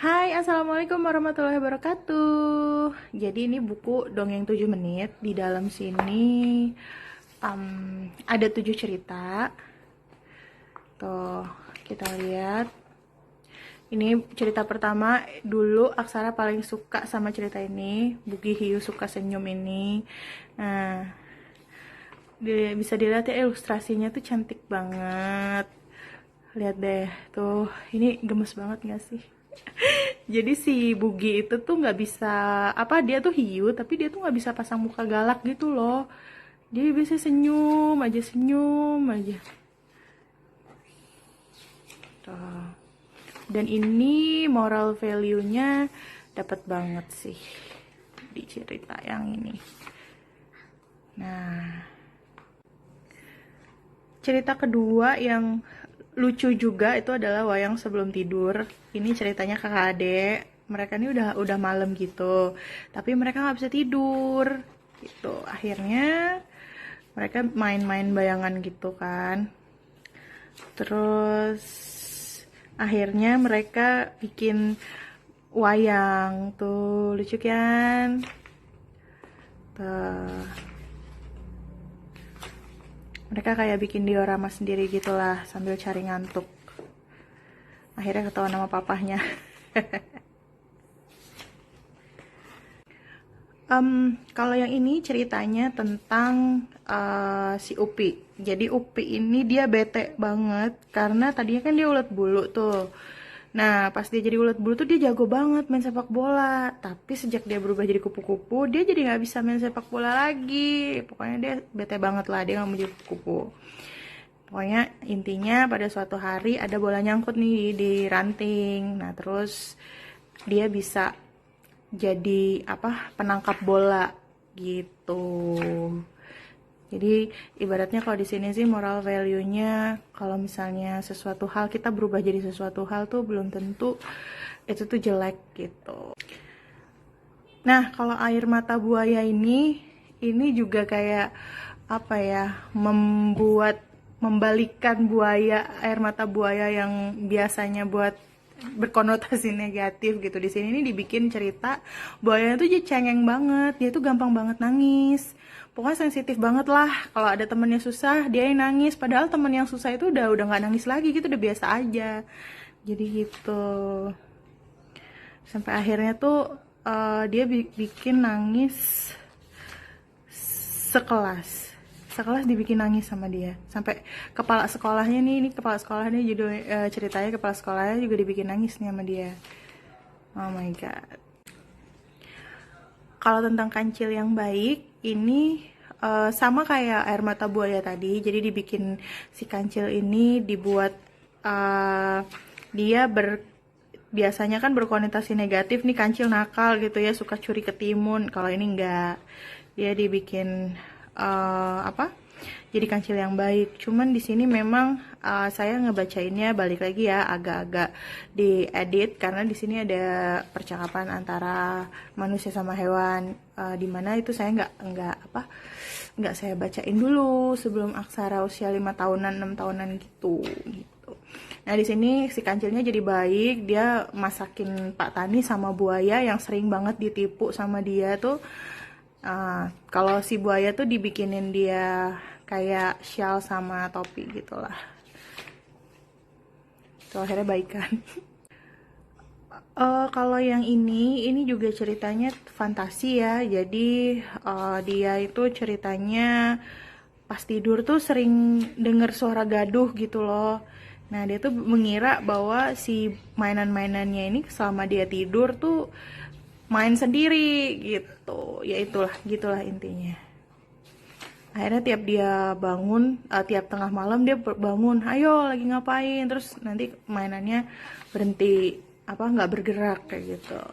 Hai, Assalamualaikum warahmatullahi wabarakatuh. Jadi ini buku Dongeng 7 Menit. Di dalam sini ada 7 cerita. Tuh, kita lihat. Ini cerita pertama. Dulu Aksara paling suka sama cerita ini. Bugi Hiu suka senyum ini. Nah, bisa dilihat ya, ilustrasinya tuh cantik banget. Lihat deh, tuh. Ini gemes banget gak sih? Jadi si Bugi itu tuh nggak bisa, dia tuh hiu tapi dia tuh nggak bisa pasang muka galak gitu loh. Dia biasa senyum aja. Tuh. Dan ini moral value-nya dapat banget sih di cerita yang ini. Nah, cerita kedua yang lucu juga itu adalah Wayang Sebelum Tidur. Ini ceritanya kakak adik. Mereka ini udah malam gitu, tapi mereka nggak bisa tidur gitu. Akhirnya mereka main-main bayangan gitu kan. Terus akhirnya mereka bikin wayang tuh, lucu kan? Tuh. Mereka kayak bikin diorama sendiri gitulah sambil cari ngantuk. Akhirnya ketahuan sama papahnya. Kalau yang ini ceritanya tentang si Upi. Jadi Upi ini dia bete banget karena tadinya kan dia ulet bulu tuh. Nah, pas dia jadi ulet bulu tuh dia jago banget main sepak bola. Tapi sejak dia berubah jadi kupu-kupu, dia jadi nggak bisa main sepak bola lagi. Pokoknya dia bete banget lah, dia nggak mau jadi kupu-kupu. Pokoknya intinya pada suatu hari ada bola nyangkut nih di ranting. Nah, terus dia bisa jadi penangkap bola gitu. Jadi ibaratnya kalau di sini sih moral value-nya kalau misalnya sesuatu hal kita berubah jadi sesuatu hal tuh belum tentu itu tuh jelek gitu. Nah, kalau air mata buaya ini juga kayak membalikan buaya, air mata buaya yang biasanya buat berkonotasi negatif gitu. Di sini ini dibikin cerita buaya tuh jadi cengeng banget, dia tuh gampang banget nangis. Pokoknya sensitif banget lah. Kalau ada temennya susah, dia yang nangis. Padahal temen yang susah itu udah nggak nangis lagi gitu, udah biasa aja. Jadi gitu. Sampai akhirnya tuh dia bikin nangis sekelas dibikin nangis sama dia sampai kepala sekolahnya nih, ini kepala sekolahnya judul ceritanya kepala sekolahnya juga dibikin nangis nih sama dia. Oh my god. Kalau tentang kancil yang baik ini sama kayak air mata buaya tadi, jadi dibikin si kancil ini dibuat dia biasanya kan berkonotasi negatif nih, kancil nakal gitu ya, suka curi ketimun. Kalau ini enggak, dia dibikin jadi kancil yang baik. Cuman di sini memang saya ngebacainnya balik lagi ya, agak-agak diedit karena di sini ada percakapan antara manusia sama hewan, dimana itu saya nggak saya bacain dulu sebelum Aksara usia 5 tahunan 6 tahunan gitu. Nah, di sini si kancilnya jadi baik, dia masakin Pak Tani sama buaya yang sering banget ditipu sama dia tuh. Kalau si buaya tuh dibikinin dia kayak shawl sama topi gitulah. Tuh akhirnya baikan. Kalau yang ini juga ceritanya fantasi ya. Jadi dia itu ceritanya pas tidur tuh sering denger suara gaduh gitu loh. Nah, dia tuh mengira bahwa si mainan-mainannya ini selama dia tidur tuh main sendiri gitu. Ya itulah, gitulah intinya. Akhirnya tiap dia bangun, tiap tengah malam dia bangun, ayo lagi ngapain, terus nanti mainannya berhenti, nggak bergerak kayak gitu.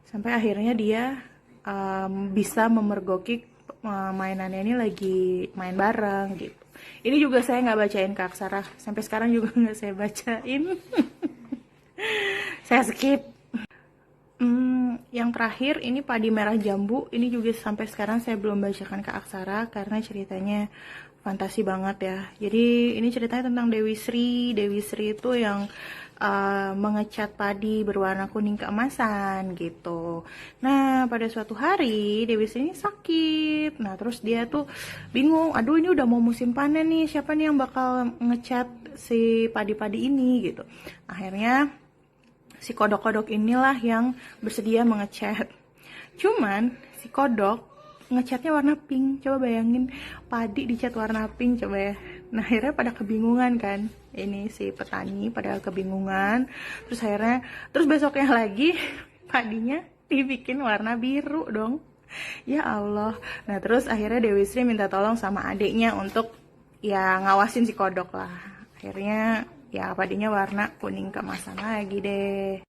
Sampai akhirnya dia bisa memergoki mainannya ini lagi main bareng gitu. Ini juga saya nggak bacain ke Aksara, sampai sekarang juga nggak saya bacain. Saya skip. Yang terakhir ini Padi Merah Jambu. Ini juga sampai sekarang saya belum bacakan ke Aksara karena ceritanya fantasi banget ya. Jadi ini ceritanya tentang Dewi Sri. Dewi Sri itu yang mengecat padi berwarna kuning keemasan gitu. Nah, pada suatu hari Dewi Sri ini sakit. Nah, terus dia tuh bingung, aduh ini udah mau musim panen nih, siapa nih yang bakal ngecat si padi-padi ini gitu. Akhirnya si kodok-kodok inilah yang bersedia mengecat. Cuman si kodok ngecatnya warna pink. Coba bayangin padi dicat warna pink, coba ya. Nah, akhirnya pada kebingungan kan. Ini si petani pada kebingungan. Terus besoknya lagi padinya dibikin warna biru dong. Ya Allah. Nah, terus akhirnya Dewi Sri minta tolong sama adiknya untuk ya ngawasin si kodok lah. Akhirnya ya padinya warna kuning keemasan lagi deh.